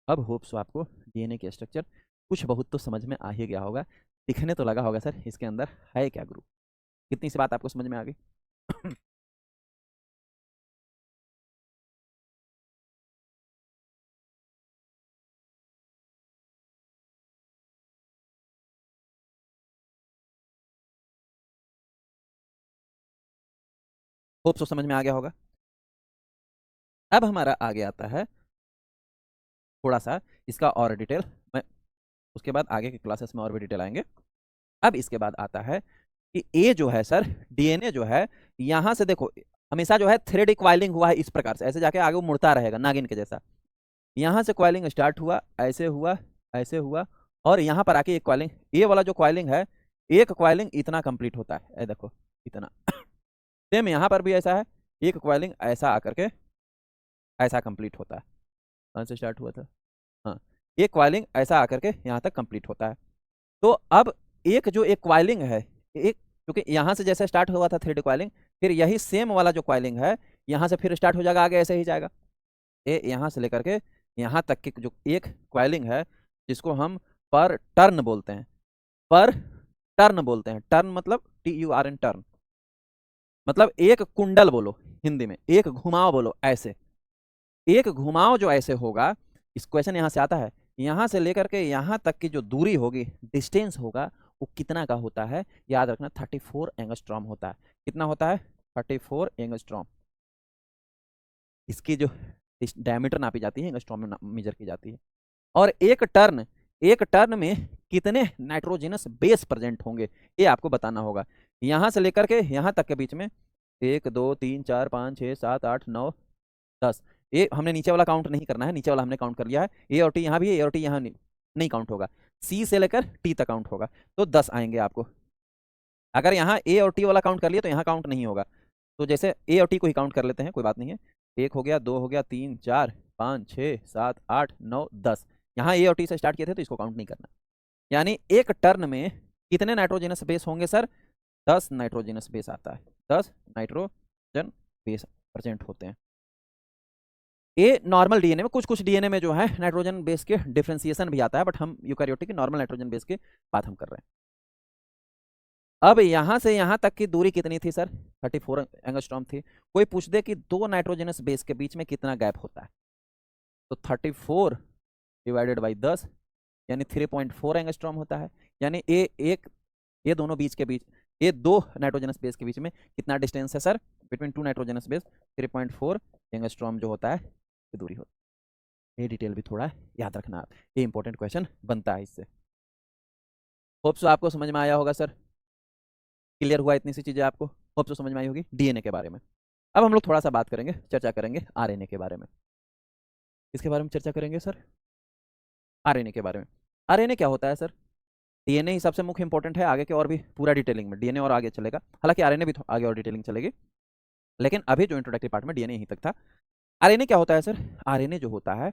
अब होप सो आपको डीएनए के स्ट्रक्चर कुछ बहुत तो समझ में आ ही गया होगा। दिखने तो लगा होगा सर इसके अंदर है क्या गुरु? कितनी सी बात आपको समझ में आ गई? होप सो समझ में आ गया होगा। अब हमारा आगे आता है थोड़ा सा इसका और डिटेल, मैं उसके बाद आगे के क्लासेस में और भी डिटेल आएंगे। अब इसके बाद आता है कि ए जो है सर, डीएनए जो है, यहां से देखो हमेशा जो है थ्रेड क्वाइलिंग हुआ है इस प्रकार से, ऐसे जाके आगे वो मुड़ता रहेगा नागिन के जैसा। यहां से क्वाइलिंग स्टार्ट हुआ, ऐसे हुआ, ऐसे हुआ, और यहां पर आके एक क्वाइलिंग, ये वाला जो क्वाइलिंग है, एक क्वाइलिंग इतना कंप्लीट होता है, ए देखो इतना। सेम यहां पर भी ऐसा है, एक क्वाइलिंग ऐसा आकर के ऐसा कंप्लीट होता है। कहां से स्टार्ट हुआ था? हाँ, एक क्वाइलिंग ऐसा आकर के यहाँ तक कंप्लीट होता है। तो अब एक जो एक क्वाइलिंग है, एक क्योंकि यहाँ से जैसे स्टार्ट हुआ था थ्रेड क्वाइलिंग, फिर यही सेम वाला जो क्वाइलिंग है यहाँ से फिर स्टार्ट हो जाएगा, आगे ऐसे ही जाएगा। ये यहाँ से लेकर के यहाँ तक की जो एक क्वाइलिंग है, जिसको हम पर टर्न बोलते हैं, पर टर्न बोलते हैं। टर्न मतलब TURN, टर्न मतलब एक कुंडल बोलो हिंदी में, एक घुमाव बोलो, ऐसे एक घुमाव जो ऐसे होगा। इस क्वेश्चन यहाँ से आता है, यहाँ से लेकर के यहाँ तक की जो दूरी होगी, डिस्टेंस होगा, वो कितना का होता है? याद रखना 34 एंगस्ट्रॉम होता है। कितना होता है? 34 एंगस्ट्रॉम। इसकी जो डायमीटर नापी जाती है एंगस्ट्रॉम में मेजर की जाती है। और एक टर्न में कितने नाइट्रोजनस बेस प्रेजेंट होंगे, ये आपको बताना होगा। यहाँ से लेकर के यहाँ तक के बीच में 1 2 3 4 5 6 7 8 9 10, ये हमने नीचे वाला काउंट नहीं करना है, नीचे वाला हमने काउंट कर लिया है। ए और टी यहाँ भी है, ए और टी यहाँ नहीं काउंट होगा, सी से लेकर टी तक काउंट होगा, तो 10 आएंगे आपको। अगर यहाँ ए और टी वाला काउंट कर लिया तो यहाँ काउंट नहीं होगा, तो जैसे ए और टी को ही काउंट कर लेते हैं, कोई बात नहीं है। 1 हो गया, 2 हो गया, 3 4 5 6 7 8 9 10, यहाँ ए और टी से स्टार्ट किए थे तो इसको काउंट नहीं करना। यानी एक टर्न में कितने नाइट्रोजनस बेस होंगे सर? 10 नाइट्रोजनस बेस आता है, 10 नाइट्रोजन बेस प्रेजेंट होते हैं। ये नॉर्मल डीएनए में, कुछ कुछ डीएनए में जो है नाइट्रोजन बेस के डिफ्रेंसिएशन भी आता है, बट हम यूकैरियोटिक के नॉर्मल नाइट्रोजन बेस की बात हम कर रहे हैं। अब यहां से यहां तक की दूरी कितनी थी सर? 34 एंगस्ट्रॉम थी। कोई पूछ दे कि दो नाइट्रोजनस बेस के बीच में कितना गैप होता है, तो 34 डिवाइडेड बाई 10 यानी 3.4 एंगस्ट्रॉम होता है। यानी ये दोनों बीच के बीच, ये दो नाइट्रोजनस बेस के बीच में कितना डिस्टेंस है sir? Between two nitrogenous base 3.4 angstrom जो होता है ये दूरी होती है। ये डिटेल भी थोड़ा याद रखना आप, ये इंपॉर्टेंट क्वेश्चन बनता है इससे। होप सो आपको समझ में आया होगा सर, क्लियर हुआ इतनी सी चीजें आपको? होप सो समझ में आई होगी डीएनए के बारे में। अब हम लोग थोड़ा सा बात करेंगे, चर्चा करेंगे आरएनए के बारे में। किसके बारे में चर्चा करेंगे सर? आरएनए के बारे में। आरएनए क्या होता है सर? डीएनए ही सबसे मुख्य इंपॉर्टेंट है, आगे के और भी पूरा डिटेलिंग में डीएनए और आगे चलेगा, हालांकि आरएनए भी आगे और डिटेलिंग चलेगी, लेकिन अभी जो इंट्रोडक्टरी पार्ट में डीएनए यहीं तक था। आरएनए क्या होता है सर? आरएनए जो होता है,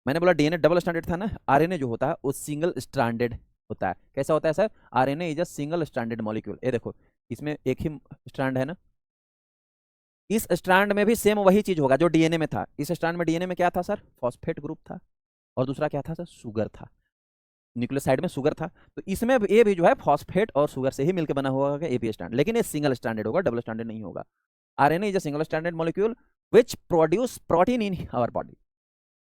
मैंने बोला डीएनए डबल स्ट्रैंडेड था ना, आरएनए जो होता है वो सिंगल स्ट्रैंडेड होता है। कैसा होता है sir? RNA is a single stranded molecule. ये देखो इसमें एक ही स्ट्रैंड है ना, इस स्ट्रैंड में भी सेम वही चीज होगा जो डीएनए में था। इस स्ट्रैंड में डीएनए में क्या था सर? फॉस्फेट ग्रुप था, और दूसरा क्या था सर? शुगर था, न्यूक्लियोसाइड में शुगर था। तो इसमें ये भी जो है फॉस्फेट और शुगर से ही मिलकर बना हुआ होगा एपी स्ट्रैंड, लेकिन ये सिंगल स्ट्रैंडेड होगा, डबल स्ट्रैंडेड नहीं होगा। RNA is a single stranded molecule which produce protein in our body,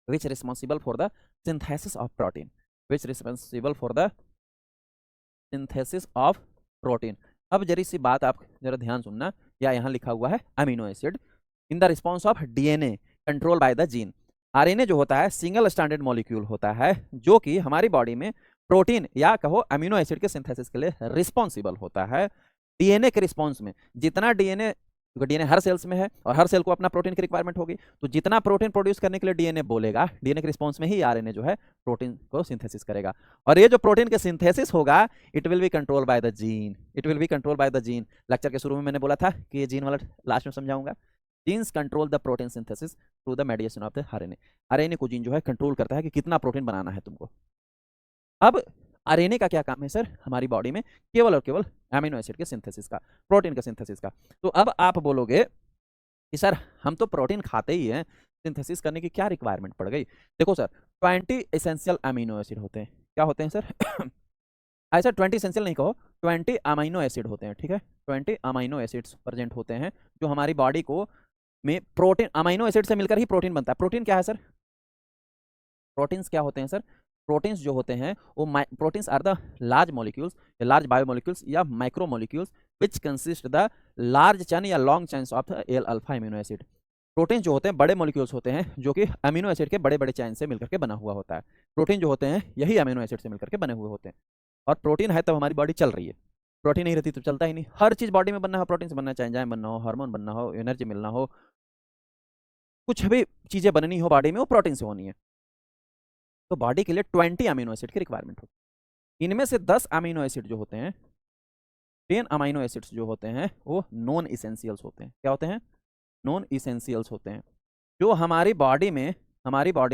which responsible for the synthesis of protein, which responsible for the synthesis of protein। अब जरी सी बात आप जरा ध्यान सुनना, या यहाँ लिखा हुआ है amino acid in the response of DNA control by the gene. RNA जो होता है सिंगल स्ट्रैंडेड मॉलिक्यूल होता है, जो कि हमारी बॉडी में प्रोटीन या कहो अमीनो एसिड के सिंथेसिस के लिए रिस्पॉन्सिबल होता है। डीएनए के रिस्पॉन्स में जितना डीएनए, क्योंकि डीएनए हर सेल्स में है और हर सेल को अपना प्रोटीन की रिक्वायरमेंट होगी, तो जितना प्रोटीन प्रोड्यूस करने के लिए डीएनए बोलेगा, डीएनए के रिस्पॉन्स में ही आरएनए जो है प्रोटीन को सिंथेसिस करेगा। और ये जो प्रोटीन के सिंथेसिस होगा, it will be control by the gene, it will be control by the gene. Lecture के शुरू में मैंने बोला था कि ये जीन वाला लास्ट में समझाऊंगा। Jeans control the protein synthesis through the मेडिएशन of the RNA. RNA को जीन जो है कंट्रोल करता है कि कितना प्रोटीन बनाना है तुमको। अब आरएनए का क्या काम है सर हमारी बॉडी में? केवल और केवल अमीनो एसिड के सिंथेसिस का, प्रोटीन के सिंथेसिस का। तो अब आप बोलोगे कि सर हम तो प्रोटीन खाते ही हैं, सिंथेसिस करने की क्या रिक्वायरमेंट पड़ गई? देखो सर 20 एसेंशियल अमीनो एसिड होते हैं। क्या होते हैं सर? ऐसा 20 एसेंशियल नहीं कहो, 20 अमीनो एसिड होते हैं, ठीक है? 20 अमीनो एसिड्स प्रेजेंट होते हैं जो हमारी बॉडी को में प्रोटीन, अमीनो एसिड से मिलकर ही प्रोटीन बनता है। प्रोटीन क्या है सर? प्रोटीन्स क्या होते हैं सर? प्रोटीन्स जो होते हैं वो proteins are the large molecules या लार्ज बायोमोलिक्यूल्स या micro molecules which consist the large chain या long chains of L alpha amino acid. Protein जो होते हैं बड़े मॉलिक्यूल्स होते हैं जो कि अमीनो एसिड के बड़े बड़े चैन से मिलकर के बना हुआ होता है। प्रोटीन जो होते हैं यही अमीनो एसिड से मिलकर के बने हुए होते हैं, और प्रोटीन है तब हमारी बॉडी चल रही है। प्रोटीन नहीं रहती तो चलता ही नहीं। हर चीज़ बॉडी में बनना हो प्रोटीन से बनना, चाहे एंजाइम बनना हो, हार्मोन बनना हो, एनर्जी मिलना हो, कुछ भी चीज़ें बननी हो बॉडी में वो प्रोटीन से होनी है। तो बॉडी के लिए 20 अमीनो एसिड की रिक्वायरमेंट होती है। इनमें से 10 अमीनो एसिड जो होते हैं, 10 अमीनो एसिड्स जो होते हैं वो नॉन इसेंशियल्स होते हैं। क्या होते हैं? नॉन इसेंशियल्स होते हैं, जो हमारी बॉडी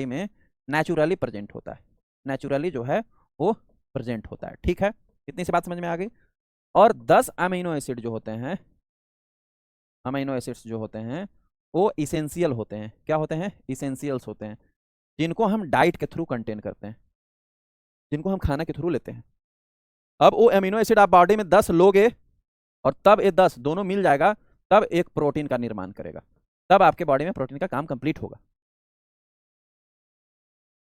में नेचुरली प्रेजेंट होता है, नेचुरली जो है वो प्रेजेंट होता है। ठीक है, इतनी सी बात समझ में आ गई। और 10 अमीनो एसिड जो होते हैं, अमीनो एसिड्स जो होते हैं वो इसेंशियल होते हैं। क्या होते हैं? इसेंशियल्स होते हैं, जिनको हम डाइट के थ्रू कंटेन करते हैं, जिनको हम खाना के थ्रू लेते हैं। अब वो अमीनो एसिड आप बॉडी में 10 लोगे और तब ये 10 दोनों मिल जाएगा, तब एक प्रोटीन का निर्माण करेगा, तब आपके बॉडी में प्रोटीन का काम कंप्लीट होगा।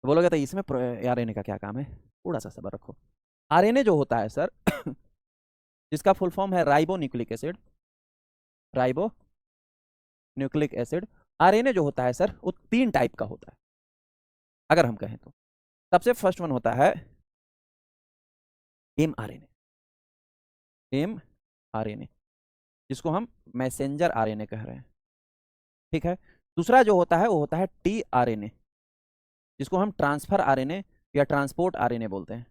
तो बोलोगे तो इसमें आरएनए का क्या काम है? थोड़ा सा सब्र रखो। आरएनए जो होता है सर जिसका फुल फॉर्म है ribo nucleic acid, ribo nucleic acid. RNA जो होता है सर वो 3 टाइप का होता है अगर हम कहें तो। सबसे फर्स्ट वन होता है mRNA, mRNA जिसको हम मैसेंजर आरएनए कह रहे हैं। ठीक है। दूसरा जो होता है वो होता है tRNA, जिसको हम ट्रांसफर आरएनए या ट्रांसपोर्ट आरएनए बोलते हैं।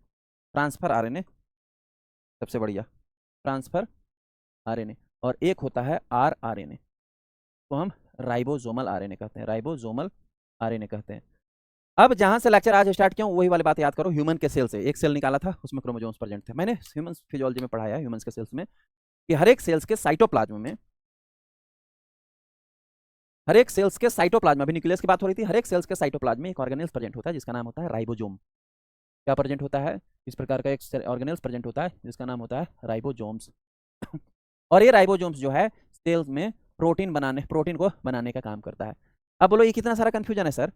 ट्रांसफर आरएनए सबसे बढ़िया, ट्रांसफर आरएनए। और एक होता है rRNA, तो हम राइबोसोमल आरएनए कहते हैं, राइबोसोमल आरएनए कहते हैं। अब जहां से लेक्चर आज स्टार्ट किया हूं वही वाली बात याद करो। ह्यूमन के सेल से एक सेल निकाला था, उसमें क्रोमोसोम्स प्रेजेंट थे। मैंने ह्यूमन फिजियोलॉजी में पढ़ाया ह्यूमंस के सेल्स में कि हर एक सेल्स के साइटोप्लाज्म में, हर एक सेल्स के साइटोप्लाज्म, अभी न्यूक्लियस की बात हो रही थी, हर एक सेल्स के साइटोप्लाज्म में एक ऑर्गेनेल्स प्रेजेंट होता है जिसका नाम होता है राइबोसोम। क्या प्रेजेंट होता है? इस प्रकार का एक ऑर्गेनेल्स प्रेजेंट होता है जिसका नाम होता है राइबोसोम्स। और ये राइबोसोम्स जो है सेल्स में प्रोटीन को बनाने का काम करता है। अब बोलो ये कितना सारा कंफ्यूजन है सर।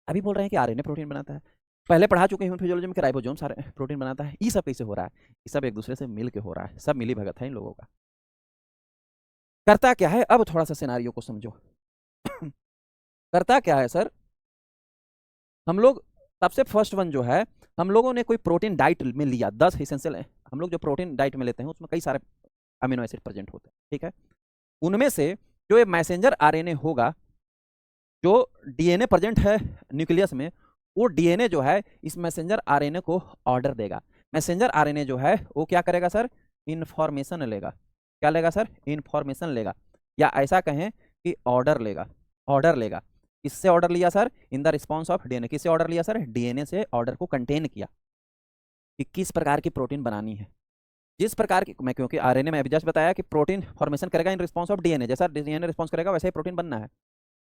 अभी बोल रहे हैं कि आरएनए प्रोटीन बनाता है, पहले पढ़ा चुके हैं फिजियोलॉजी में कि राइबोसोम सारे प्रोटीन बनाता है। ये सब कैसे हो रहा है? ये सब एक दूसरे से मिल के हो रहा है, सब मिली भगत है इन लोगों का। करता क्या है, अब थोड़ा सा सिनारियो को समझो। करता क्या है सर, हम लोग सबसे फर्स्ट वन जो है, हम लोगों ने कोई प्रोटीन डाइट में लिया 10 इसेंशियल है। हम लोग जो प्रोटीन डाइट में लेते हैं उसमें कई सारे अमीनो एसिड प्रेजेंट होते हैं, ठीक है। उनमें से जो ये मैसेंजर आरएनए होगा, जो डीएनए प्रेजेंट है न्यूक्लियस में, वो डीएनए जो है इस मैसेंजर आरएनए को ऑर्डर देगा। मैसेंजर आरएनए जो है वो क्या करेगा सर, इंफॉर्मेशन लेगा। क्या लेगा सर? इंफॉर्मेशन लेगा, या ऐसा कहें कि ऑर्डर लेगा। ऑर्डर लेगा, किससे ऑर्डर लिया sir? In the response of DNA. किससे ऑर्डर लिया सर? डीएनए से ऑर्डर को कंटेन किया कि किस प्रकार की प्रोटीन बनानी है। जिस प्रकार की, मैं क्योंकि आरएनए में अभी जस्ट बताया कि प्रोटीन फॉर्मेशन करेगा इन रिस्पॉन्स ऑफ डीएनए, जैसा डीएनए रिस्पॉन्स करेगा वैसे ही प्रोटीन बनना है।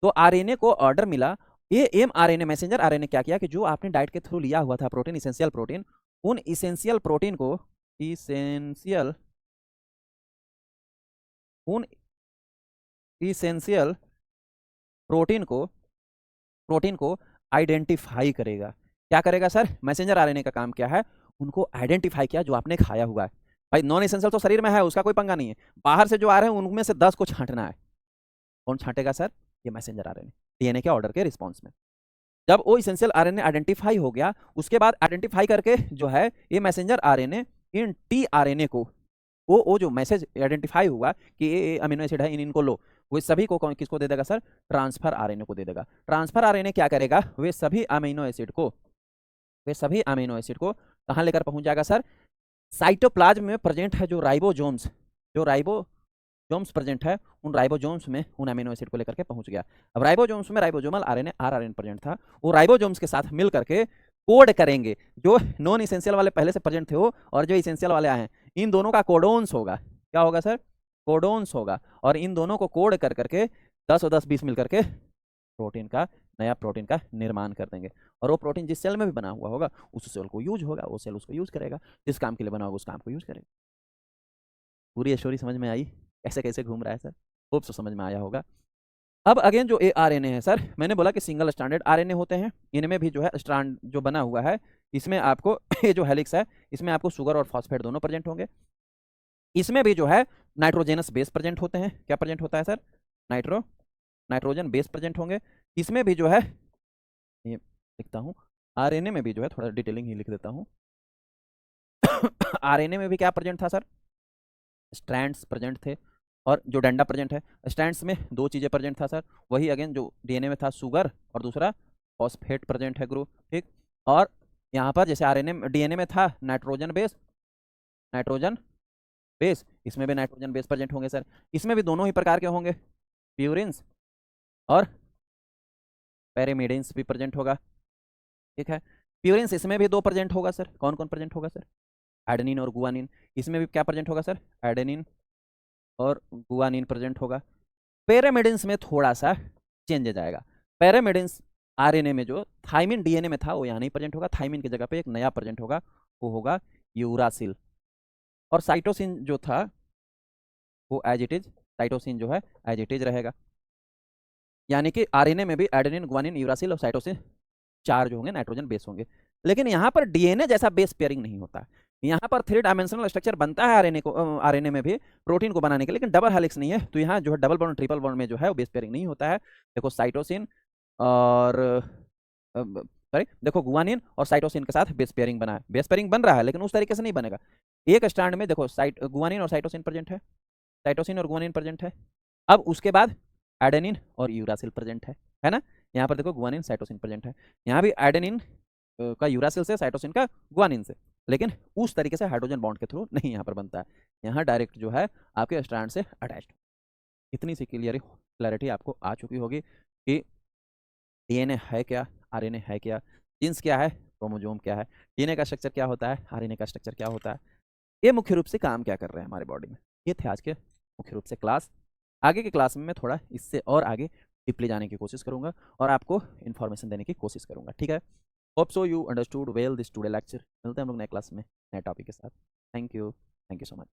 तो आरएनए को ऑर्डर मिला। ये एमआरएनए मैसेंजर आरएनए क्या किया कि जो आपने डाइट के थ्रू लिया हुआ था प्रोटीन, इसेंशियल प्रोटीन, उन इसेंशियल प्रोटीन को इसेंशियल उन इसेंशियल प्रोटीन को आइडेंटिफाई करेगा। क्या करेगा सर? मैसेंजर आरएनए का काम क्या है? उनको आइडेंटिफाई किया जो आपने खाया हुआ है। भाई नॉन इसेंशियल तो शरीर में है, उसका कोई पंगा नहीं है, बाहर से जो आ रहे हैं उनमें से 10 को छांटना है। कौन छांटेगा सर? ये मैसेंजर आरएनए, डीएनए के ऑर्डर के रिस्पॉन्स में। जब वो इसेंशियल आरएनए आइडेंटिफाई हो गया, उसके बाद आइडेंटिफाई करके जो है ये मैसेंजर आरएनए इन टी आरएनए को, वो जो मैसेज आइडेंटिफाई हुआ कि ये अमीनो एसिड है, इनको लो, वो सभी को किसको दे देगा सर? ट्रांसफर आरएनए को दे देगा। ट्रांसफर आरएनए क्या करेगा? वे सभी अमीनो एसिड को कहाँ लेकर पहुंच जाएगा सर? साइटोप्लाज्म में प्रेजेंट है जो राइबोसोम्स प्रेजेंट है, उन राइबोसोम्स में उन अमीनो एसिड को लेकर के पहुंच गया। अब राइबोसोम्स में राइबोसोमल आरएनए आरआरएनए प्रेजेंट था, वो राइबोसोम्स के साथ मिल करके कोड करेंगे। जो नॉन इसेंशियल वाले पहले से प्रेजेंट थे वो, और जो इसेंशियल वाले आए हैं, इन दोनों का कोडोन्स होगा। क्या होगा सर? कोडोन्स होगा। और इन दोनों को कोड कर करके 10 और 10 20 मिल करके नया प्रोटीन का निर्माण कर देंगे। और वो प्रोटीन जिस सेल में भी बना हुआ होगा उस सेल को यूज होगा, वो सेल उसको यूज करेगा, जिस काम के लिए बना होगा उस काम को यूज करेगा। पूरी स्टोरी समझ में आई? कैसे कैसे घूम रहा है सर? होप सो समझ में आया होगा। अब अगेन जो आरएनए है सर, मैंने बोला कि सिंगल स्ट्रैंडेड आरएनए होते हैं। इनमें भी जो है स्ट्रैंड जो बना हुआ है, इसमें आपको ये जो हेलिक्स है, इसमें आपको शुगर और फॉस्फेट दोनों प्रेजेंट होंगे। इसमें भी जो है नाइट्रोजेनस बेस प्रेजेंट होते हैं। क्या प्रेजेंट होता है सर? नाइट्रोजन बेस प्रेजेंट होंगे। इसमें भी जो है, ये लिखता हूँ, आरएनए में भी जो है, थोड़ा डिटेलिंग ही लिख देता हूँ। आरएनए में भी क्या प्रेजेंट था सर? स्ट्रैंड्स प्रेजेंट थे, और जो डंडा प्रेजेंट है। स्ट्रैंड्स में 2 चीज़ें प्रेजेंट था सर, वही अगेन जो डीएनए में था, शुगर, और दूसरा फॉस्फेट प्रेजेंट है ग्रुप, ठीक। और यहाँ पर जैसे आरएनए डीएनए में था नाइट्रोजन बेस, इसमें भी नाइट्रोजन बेस प्रेजेंट होंगे सर। इसमें भी दोनों ही प्रकार के होंगे, प्यूरिन्स और पैरामिडिन्स भी प्रेजेंट होगा, ठीक है। प्यूरिन्स इसमें भी 2 प्रेजेंट होगा सर। कौन कौन प्रेजेंट होगा सर? एडेनिन और गुआनिन। इसमें भी क्या प्रेजेंट होगा सर? एडेनिन और गुआनिन प्रेजेंट होगा। पैरामिडिन्स में थोड़ा सा चेंज आ जाएगा। पैरामिडिन्स आरएनए में जो थाइमिन डीएनए में था वो यहाँ नहीं प्रेजेंट होगा, थाइमिन की जगह पे एक नया प्रेजेंट होगा, वो होगा यूरासिल। और साइटोसिन जो था वो एज इट इज, साइटोसिन जो है एज इट इज रहेगा। यानी कि आरएनए में भी एडेनिन, गुआनिन, यूरासिल और साइटोसिन 4 जो होंगे नाइट्रोजन बेस होंगे। लेकिन यहाँ पर डीएनए जैसा बेस पेयरिंग नहीं होता। यहाँ पर 3 डायमेंशनल स्ट्रक्चर बनता है आरएनए में भी प्रोटीन को बनाने के, लेकिन डबल हेलिक्स नहीं है। तो यहाँ जो है डबल बॉन्ड ट्रिपल बॉन्ड में जो है वो बेस पेयरिंग नहीं होता है। देखो साइटोसिन और सॉरी, देखो गुआनिन और साइटोसिन के साथ बेस पेयरिंग बना है, बेस पेयरिंग बन रहा है, लेकिन उस तरीके से नहीं बनेगा। एक स्टैंड में देखो गुआनिन और साइटोसिन प्रेजेंट है, साइटोसिन और गुआनिन प्रेजेंट है। अब उसके बाद एडेनिन और यूरासिल प्रेजेंट है ना। यहाँ पर देखो गुआनिन साइटोसिन प्रेजेंट है, यहाँ भी एडेनिन का यूरासिल से, साइटोसिन का गुआनिन से, लेकिन उस तरीके से हाइड्रोजन बॉन्ड के थ्रू नहीं यहाँ पर बनता है। यहाँ डायरेक्ट जो है आपके स्ट्रैंड से अटैच्ड। इतनी सी क्लैरिटी आपको आ चुकी होगी कि डीएनए है क्या, आरएनए है क्या, जीन्स क्या है, क्रोमोसोम क्या है, डीएनए का स्ट्रक्चर क्या होता है, आरएनए का स्ट्रक्चर क्या होता है, ये मुख्य रूप से काम क्या कर रहे हैं हमारे बॉडी में। ये थे आज के मुख्य रूप से क्लास। आगे के क्लास में मैं थोड़ा इससे और आगे डीपली जाने की कोशिश करूंगा और आपको इन्फॉर्मेशन देने की कोशिश करूंगा, ठीक है। Hope so you understood well this today lecture. मिलते हैं हम लोग नए क्लास में नए टॉपिक के साथ। Thank you so much.